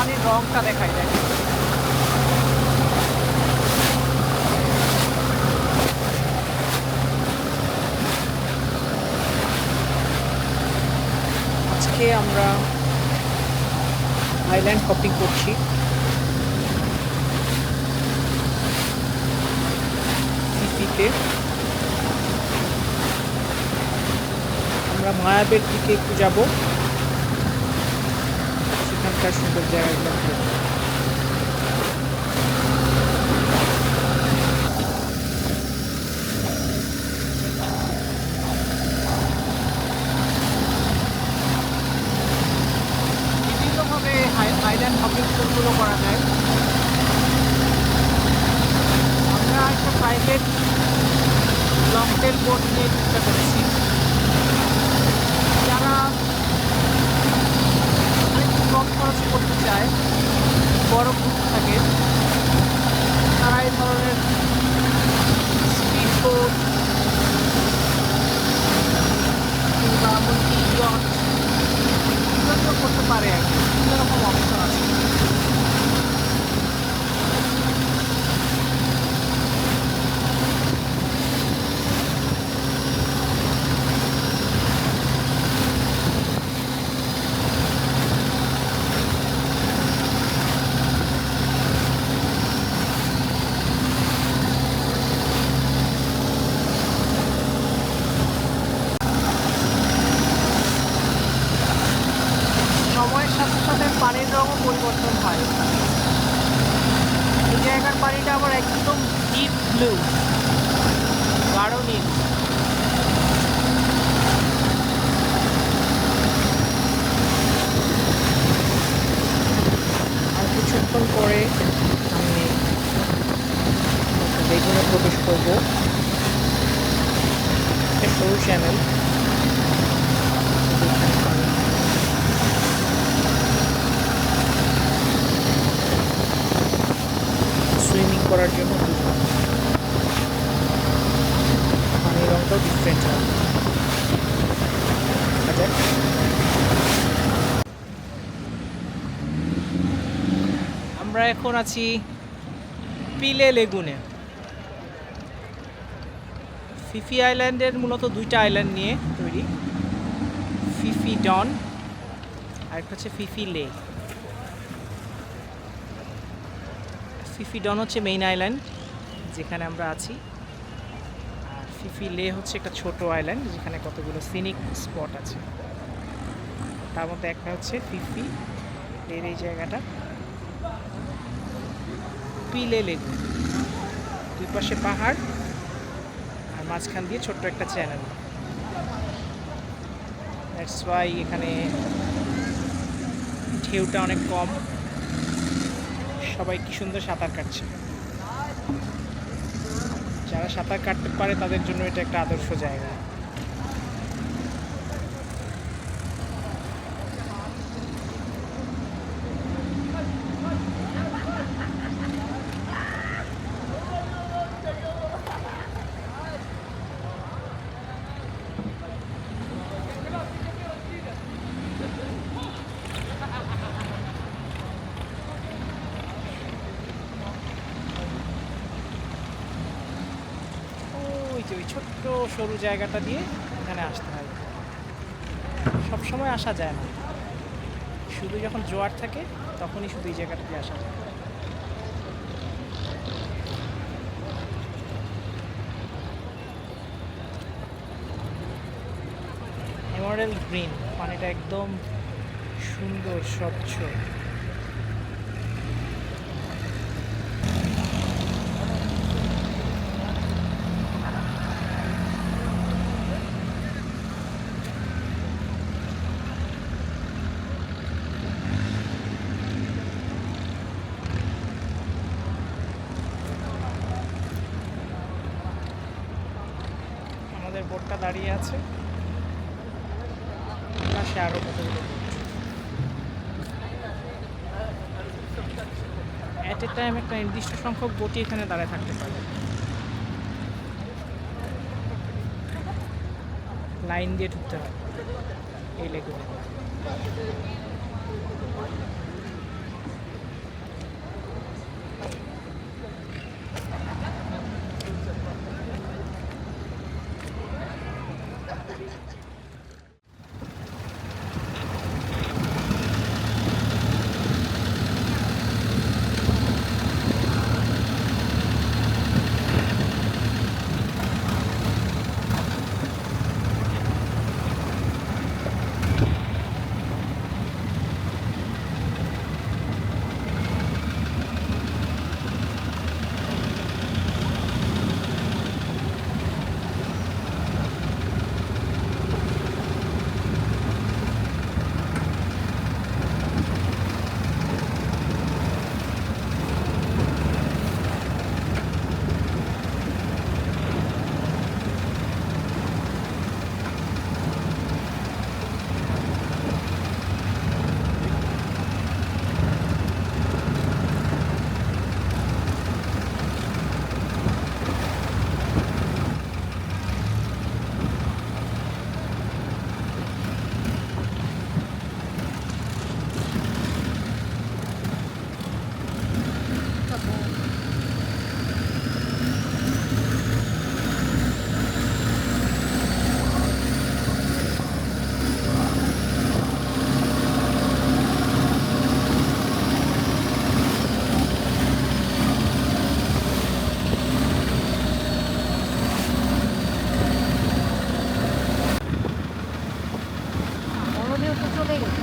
পানির রংটা দেখাই যায়। আজকে আমরা আইল্যান্ড হপিং করছি। ফিফিতে আমরা মায়াবের দিকে একটু যাব, সেখানকার সুন্দর জায়গাগুলো দেখব। বিভিন্নভাবে আইল্যান্ড হপিং ট্যুরগুলো করা যায়। আমরা একটা প্রাইভেট লং টেল বোট নিয়ে চেষ্টা করেছি। যারা একটু কম খরচে করতে চায়, বড় গ্রুপ থাকে, তারা এই ধরনের স্পিড বোট কিংবা ইয়ট এগুলো করতে পারে আর কি। বিভিন্ন রকম অপশন আছে। সময়ের সাথে সাথে পানির রঙও পরিবর্তন হয়। এই জায়গার পানিটা আবার একদম ডিপ ব্লু, গাঢ় নীল। আর কিছুক্ষণ পরে আমি বেগুনে প্রবেশ করব। একটা সরু চ্যানেল, সুইমিং করার জন্য পানির রঙটাও ডিফারেন্ট হয়। আমরা এখন আছি পিলে লেগুনে। ফিফি আইল্যান্ডের মূলত দুইটা আইল্যান্ড নিয়ে তৈরি, ফিফি ডন আর একটা হচ্ছে ফিফি লে। ফিফি ডন হচ্ছে মেইন আইল্যান্ড যেখানে আমরা আছি, আর ফিফি লে হচ্ছে একটা ছোট আইল্যান্ড যেখানে কতগুলো সিনিক স্পট আছে। তার মধ্যে একটা হচ্ছে ফিফি লের এই জায়গাটা, পিলে লেগুন। দুই পাশে পাহাড় আর মাঝখান দিয়ে ছোট্ট একটা চ্যানেল। দ্যাটস ওয়াই এখানে ঢেউটা অনেক কম। সবাই কি সুন্দর সাঁতার কাটছে। যারা সাঁতার কাটতে পারে তাদের জন্য এটা একটা আদর্শ জায়গা। ওই ছোট্ট সরু জায়গাটা দিয়ে এখানে আসতে হয়। সবসময় আসা যায় না, শুধু যখন জোয়ার থাকে তখনই শুধু এই জায়গাটা দিয়ে আসা যায়। এমারেল্ড গ্রিন, পানিটা একদম সুন্দর স্বচ্ছ। আমাদের বোটটা দাঁড়িয়ে আছে, পাশে আরো কতগুলো এট এ টাইম একটা নির্দিষ্ট সংখ্যক বোটই এখানে দাঁড়ায় থাকতে পারে। লাইন দিয়ে ঢুকতে হয় এই লেগুনে। তো চলে গেছে।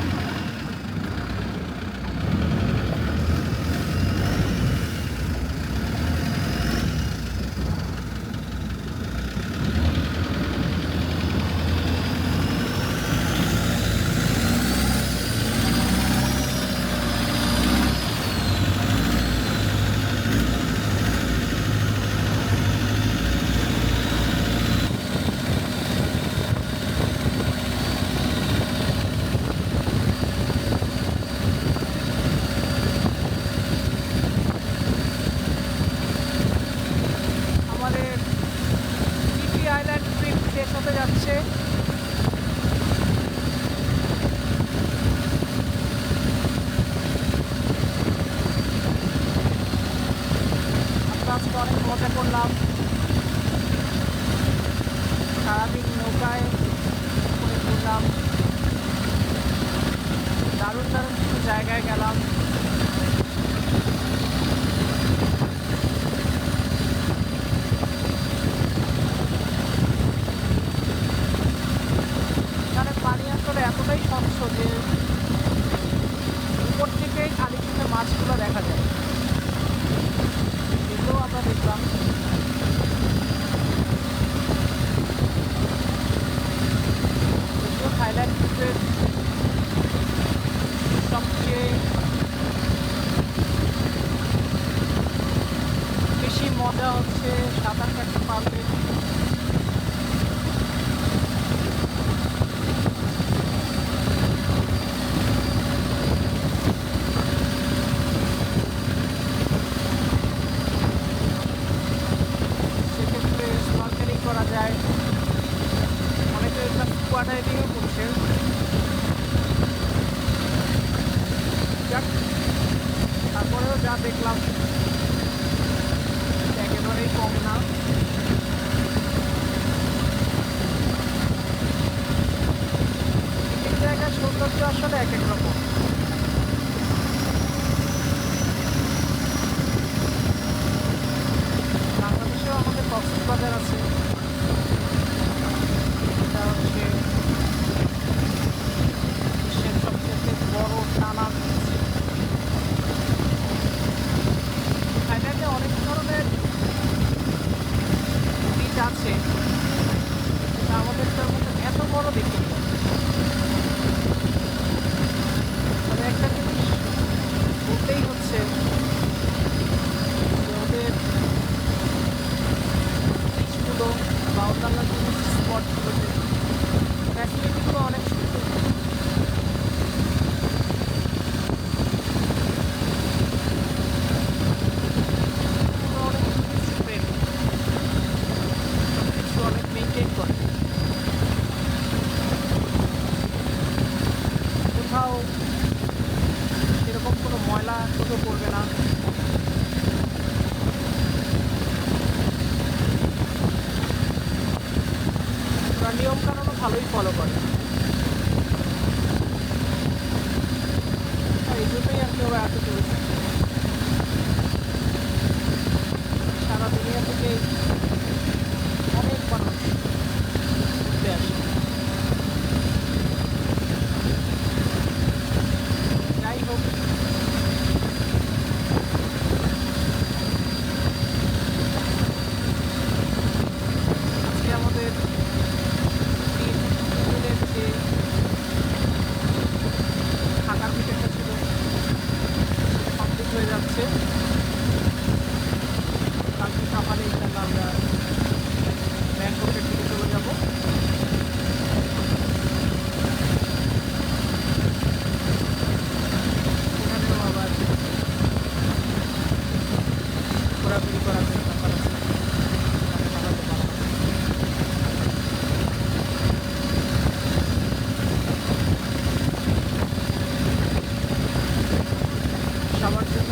আমাদের ফিফি আইল্যান্ড ট্রিপ শেষ হতে যাচ্ছে। আমরা আজকে অনেক মজা করলাম, সারাদিন নৌকায় করে ঘুরলাম, দারুণ দারুণ কিছু জায়গায় গেলাম। এখানে পানি আসলে এতটাই স্বচ্ছ যে উপর থেকে খালি চোখে মাছগুলো দেখা যায়, এগুলোও আমরা দেখলাম। যদিও থাইল্যান্ড ট্রিপের সবচেয়ে বেশি মজা হচ্ছে সাঁতার কাটতে পারলে। সেক্ষেত্রে স্নরকেলিং করা যায়, অনেকে এটা স্কুবা ডাইভিংও করছে। যাক, তারপরেও যা দেখলাম একেবারেই কম না। এক এক জায়গার সৌন্দর্য আসলে এক এক রকম। বাংলাদেশেও আমাদের কক্সবাজার আছে, এটা হচ্ছে বিশ্বের সবচেয়ে বড় টানা বিচ। থাইল্যান্ডে অনেক ধরনের বিচ আছে, যেটা আমাদেরটার মধ্যে এত বড় দেখতে পাই। তবে একটা জিনিস বলতেই হচ্ছে যে ওদের বিচগুলো বা অন্যান্য টুরিস্ট স্পটগুলোতে ফ্যাসিলিটিগুলো অনেক সুন্দর। ওরা অনেক টুরিস্ট ফ্রেন্ডলি, কিছু অনেক মেনটেন করে। কোথাও সেরকম কোনো ময়লা চোখে পড়বে না। ওরা নিয়মকানুনও ভালোই ফলো করে, আর এই জন্যই আর কি ওরা এত টুরিস্ট। সারা দুনিয়া থেকে অনেক মানুষ ঘুরতে আসে। যাই হোক, আজকে আমাদের 3 দিনের যে থাকার বিষয়টা ছিল সেটা কমপ্লিট হয়ে যাচ্ছে। কালকে সকালে ইনশাল্লাহ আমরা ব্যাংককের দিকে চলে যাব। সেখানেও আবার ঘোরাঘুরি করার জন্য ব্যাপার আছে, তাকে পাঠাতে পারা। সবার জন্য